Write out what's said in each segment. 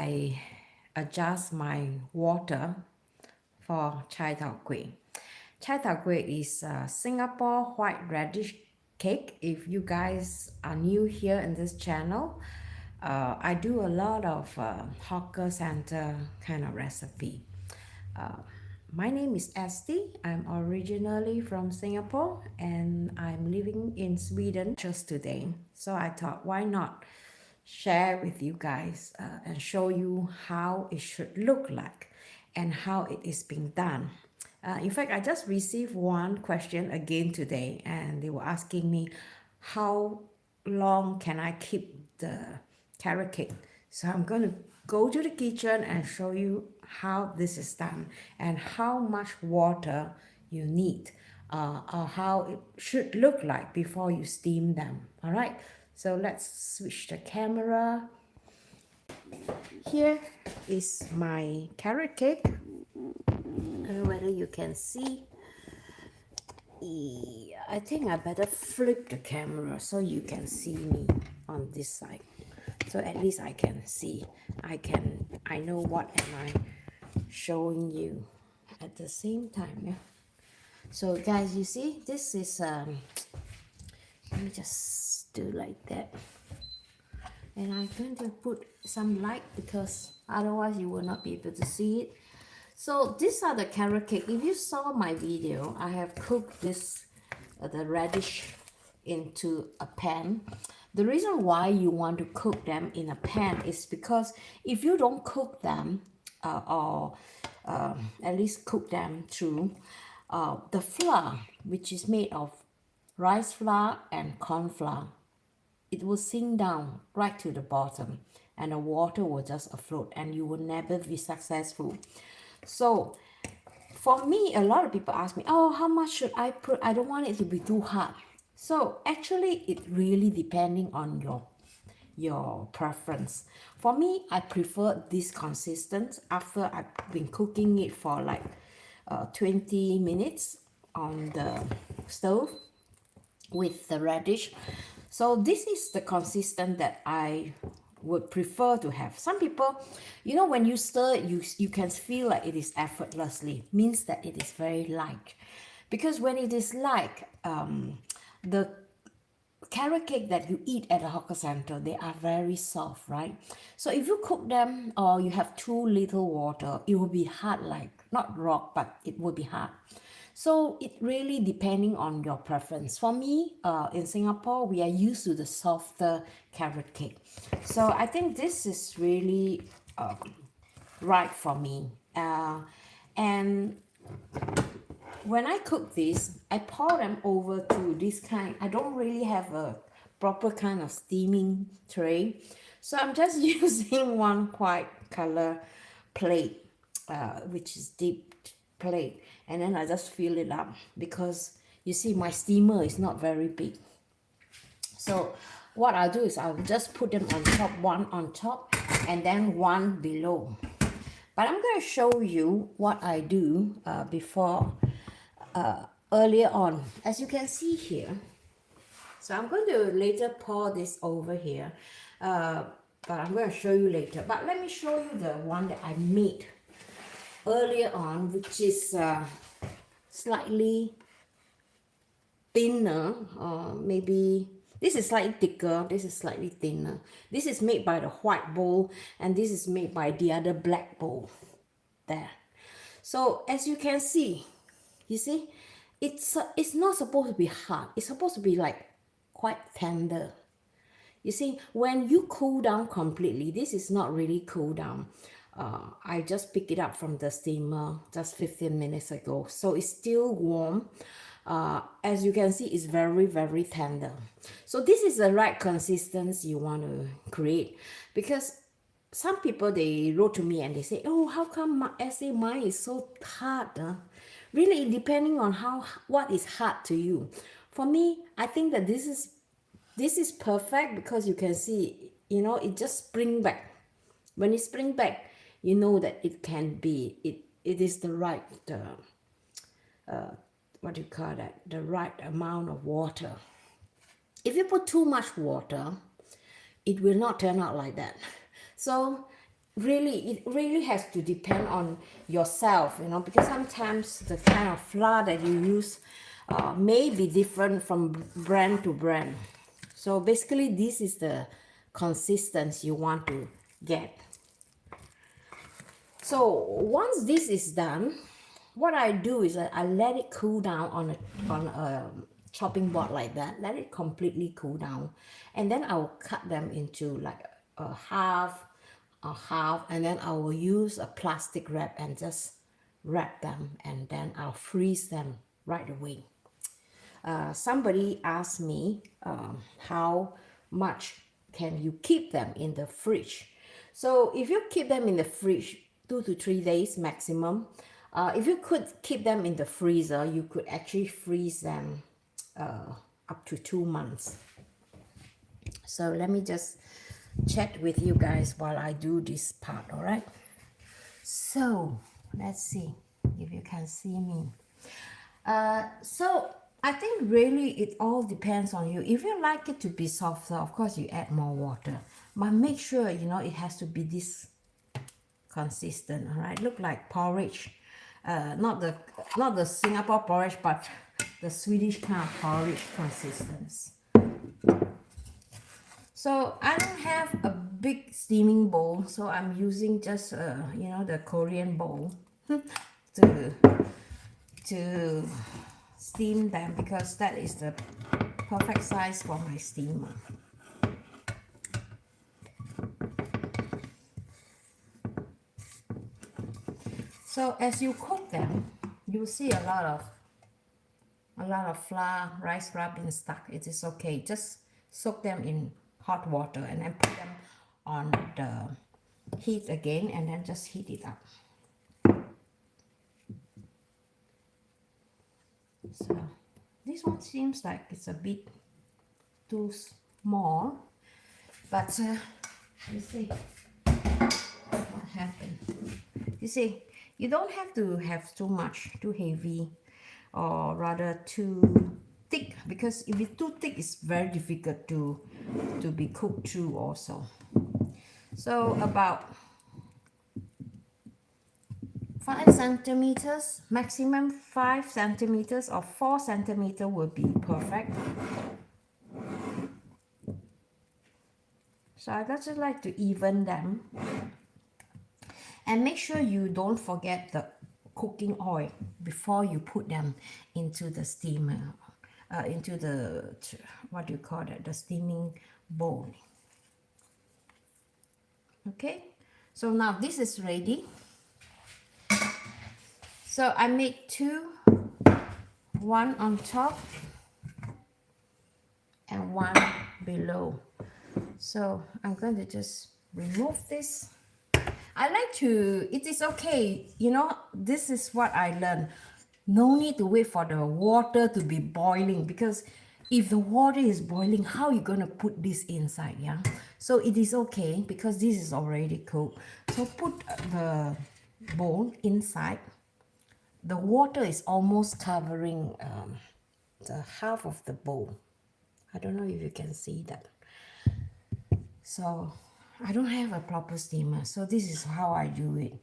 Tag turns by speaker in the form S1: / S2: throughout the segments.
S1: I adjust my water for Chai Tow Kway. Chai Tow Kway is a Singapore white radish cake. If you guys are new here in this channel, I do a lot of hawker center kind of recipe. Uh, my name is Esti. I'm originally from Singapore and I'm living in Sweden just today. So I thought, why not share with you guys and show you how it should look like and how it is being done. In fact, I just received one question again today, and they were asking me how long can I keep the carrot cake. So I'm going to go to the kitchen and show you how this is done and how much water you need, or how it should look like before you steam them. All right, so let's switch the camera. Here is my carrot cake. I don't know whether you can see. I think I better flip the camera so you can see me on this side. So at least I can see. I know what am I showing you at the same time. Yeah. So guys, you see, this is let me just do like that. And I'm going to put some light because otherwise you will not be able to see it. So these are the carrot cake. If you saw my video, I have cooked this the radish into a pan. The reason why you want to cook them in a pan is because if you don't cook them or at least cook them through the flour, which is made of rice flour and corn flour, it will sink down right to the bottom and the water will just afloat and you will never be successful. So for me, a lot of people ask me, oh, how much should I put? I don't want it to be too hard. So actually, it really depending on your preference. For me, I prefer this consistent after I've been cooking it for like 20 minutes on the stove with the radish. So this is the consistent that I would prefer to have. Some people, you know, when you stir it, you can feel like it is effortlessly, means that it is very light. Because when it is light, the carrot cake that you eat at a hawker center, they are very soft, right? So if you cook them or you have too little water, it will be hard, like not rock, but it will be hard. So it really depending on your preference. For me, in Singapore, we are used to the softer carrot cake. So I think this is really right for me. And when I cook this, I pour them over to this kind. I don't really have a proper kind of steaming tray. So I'm just using one white color plate, which is deep plate. And then I just fill it up because you see my steamer is not very big. So what I'll do is I'll just put them on top, one on top and then one below. But I'm going to show you what I do before earlier on. As you can see here, so I'm going to later pour this over here, but I'm going to show you later. But let me show you the one that I made earlier on, which is slightly thinner, or maybe this is slightly thicker, this is slightly thinner. This is made by the white bowl and this is made by the other black bowl there. So as you can see, you see, it's not supposed to be hard. It's supposed to be like quite tender. You see, when you cool down completely, this is not really cool down. I just picked it up from the steamer just 15 minutes ago. So it's still warm. As you can see, it's very, very tender. So this is the right consistency you want to create. Because some people, they wrote to me and they say, oh, how come mine is so hard? Really, depending on what is hard to you. For me, I think that this is perfect because you can see, you know, it just spring back. When it spring back, you know that it can be, it is the right, what do you call that? The right amount of water. If you put too much water, it will not turn out like that. So it really has to depend on yourself, you know, because sometimes the kind of flour that you use may be different from brand to brand. So basically this is the consistency you want to get. So once this is done, what I do is that I let it cool down on a chopping board like that. Let it completely cool down, and then I will cut them into like a half, and then I will use a plastic wrap and just wrap them, and then I'll freeze them right away. Somebody asked me how much can you keep them in the fridge. So if you keep them in the fridge 2 to 3 days maximum, if you could keep them in the freezer, you could actually freeze them up to 2 months. So let me just chat with you guys while I do this part, all right? So let's see if you can see me. So I think really it all depends on you. If you like it to be softer, of course you add more water, but make sure, you know, it has to be this consistent, all right? Look like porridge, not the Singapore porridge, but the Swedish kind of porridge consistency. So I don't have a big steaming bowl, so I'm using just you know, the Korean bowl to steam them, because that is the perfect size for my steamer. So as you cook them, you see a lot of flour, rice flour being stuck. It is okay. Just soak them in hot water and then put them on the heat again, and then just heat it up. So this one seems like it's a bit too small, but you see what happened. You see, you don't have to have too much, too heavy, or rather too thick, because if it's too thick, it's very difficult to be cooked through also. So about 5 centimeters, maximum 5 centimeters or 4 centimeters will be perfect. So I just like to even them, and make sure you don't forget the cooking oil before you put them into the steamer, into the, what do you call it, the steaming bowl. Okay, so now this is ready. So I made two, one on top and one below. So I'm going to just remove this. I like to, it is okay, you know, this is what I learned. No need to wait for the water to be boiling, because if the water is boiling, how are you going to put this inside? Yeah, so it is okay because this is already cooked. So put the bowl inside. The water is almost covering the half of the bowl. I don't know if you can see that. So I don't have a proper steamer, so this is how I do it.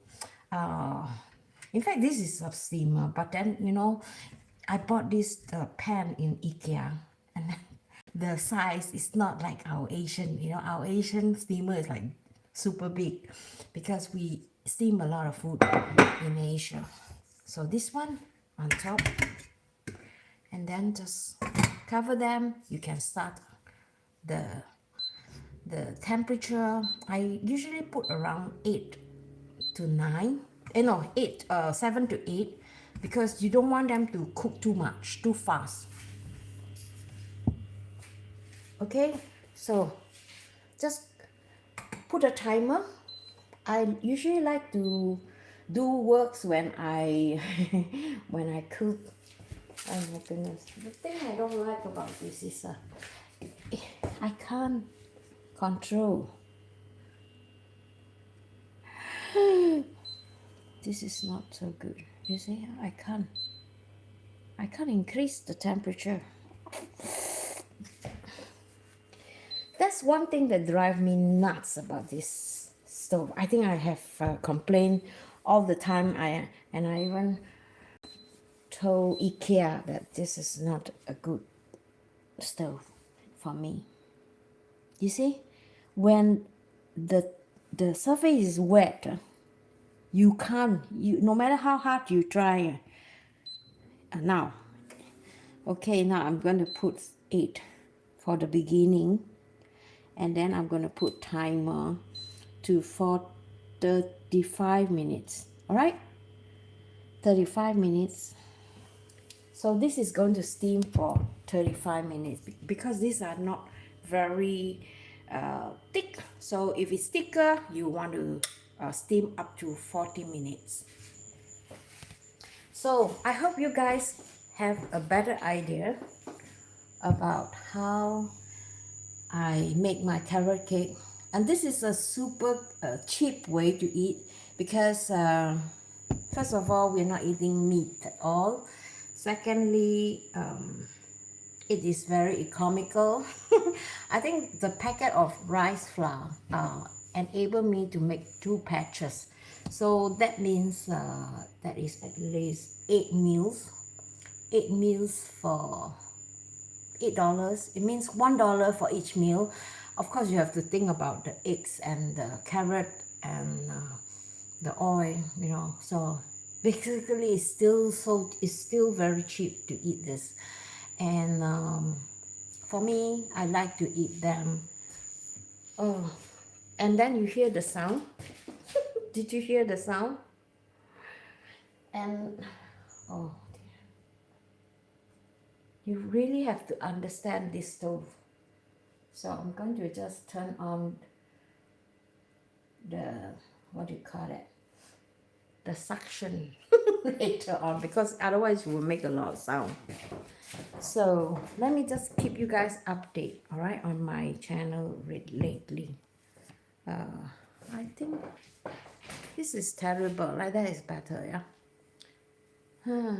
S1: In fact, this is a steamer, but then, you know, I bought this pan in IKEA, and the size is not like our Asian, you know, our Asian steamer is like super big, because we steam a lot of food in Asia. So this one on top, and then just cover them. You can start the temperature. I usually put around 8 to 9, 7 to 8, because you don't want them to cook too much, too fast. Okay, so just put a timer. I usually like to do works when I when I cook. Oh my goodness, the thing I don't like about this is I can't control. This is not so good. You see, I can't increase the temperature. That's one thing that drives me nuts about this stove. I think I have complained all the time. I even told IKEA that this is not a good stove for me. You see, when the surface is wet, you can't, no matter how hard you try. Now, okay, now I'm going to put 8 for the beginning, and then I'm going to put timer to for 35 minutes. All right, 35 minutes. So this is going to steam for 35 minutes because these are not very thick. So if it's thicker, you want to steam up to 40 minutes. So I hope you guys have a better idea about how I make my carrot cake. And this is a super cheap way to eat because first of all, we're not eating meat at all. Secondly, it is very economical. I think the packet of rice flour enable me to make 2 batches. So that means that is at least 8 meals. 8 meals for $8. It means $1 for each meal. Of course, you have to think about the eggs and the carrot and the oil, you know. So basically, it's still very cheap to eat this. And for me, I like to eat them. Oh, and then you hear the sound. Did you hear the sound? And oh, you really have to understand this stove. So I'm going to just turn on the, what do you call it? The suction later on, because otherwise it will make a lot of sound. So let me just keep you guys update, all right, on my channel lately. I think this is terrible. Like that is better, yeah.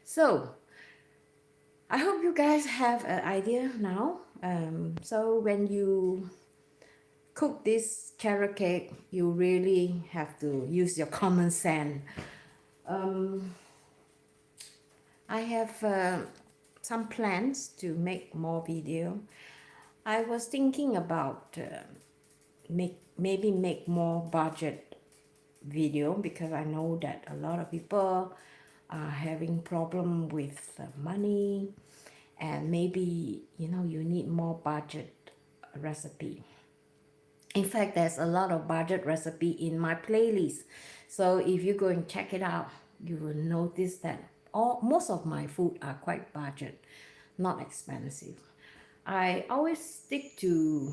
S1: So I hope you guys have an idea now. So when you cook this carrot cake, you really have to use your common sense. I have some plans to make more video. I was thinking about maybe make more budget video because I know that a lot of people are having problem with money, and maybe you need more budget recipe. In fact, there's a lot of budget recipe in my playlist. So if you go and check it out, you will notice that most of my food are quite budget, not expensive. I always stick to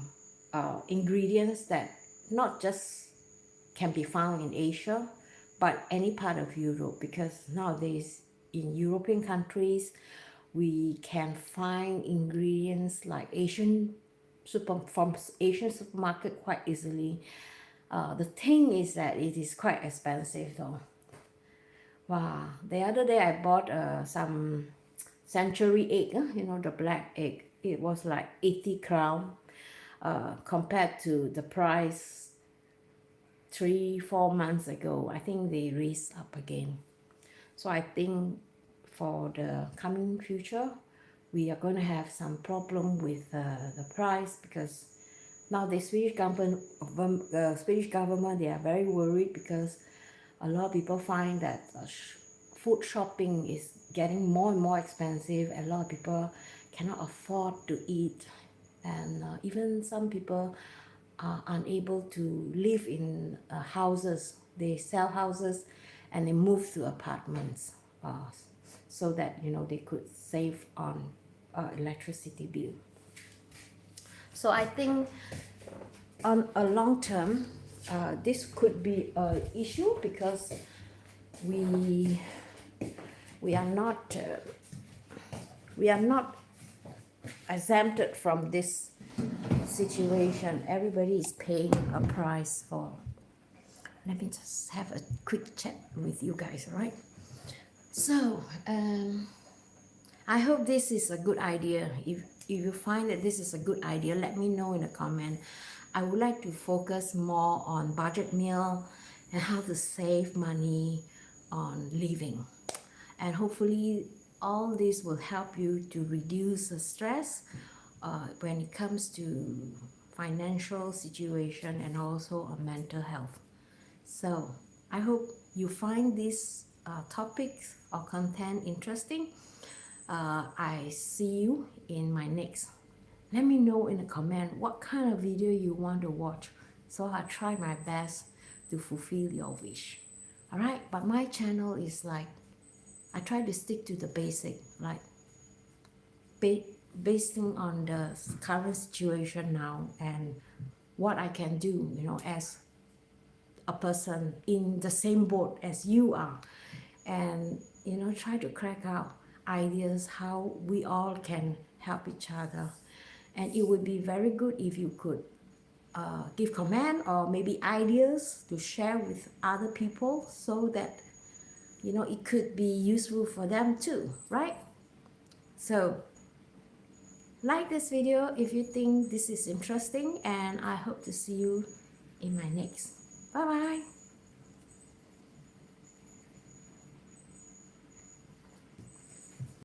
S1: ingredients that not just can be found in Asia, but any part of Europe, because nowadays in European countries, we can find ingredients like from Asian supermarket quite easily. The thing is that it is quite expensive though. Wow, the other day I bought some century egg, the black egg. It was like 80 crown compared to the price 3-4 months ago. I think they raised up again. So I think for the coming future, we are going to have some problem with the price, because now the Swedish government, they are very worried because a lot of people find that food shopping is getting more and more expensive. A lot of people cannot afford to eat, and even some people are unable to live in houses. They sell houses and they move to apartments so that they could save on electricity bill. So I think on a long term, this could be an issue because we are not exempted from this situation. Everybody is paying a price for. Let me just have a quick chat with you guys, all right? So I hope this is a good idea. If you find that this is a good idea, let me know in the comment. I would like to focus more on budget meal and how to save money on living. And hopefully all this will help you to reduce the stress when it comes to financial situation and also on mental health. So I hope you find these topics or content interesting. I see you in my next. Let me know in the comment what kind of video you want to watch, so I'll try my best to fulfill your wish. Alright, but my channel is like, I try to stick to the basic, like basing on the current situation now and what I can do, as a person in the same boat as you are, and try to crack out ideas how we all can help each other. And it would be very good if you could give comment or maybe ideas to share with other people, so that it could be useful for them too, right? So like this video if you think this is interesting, and I hope to see you in my next. Bye bye.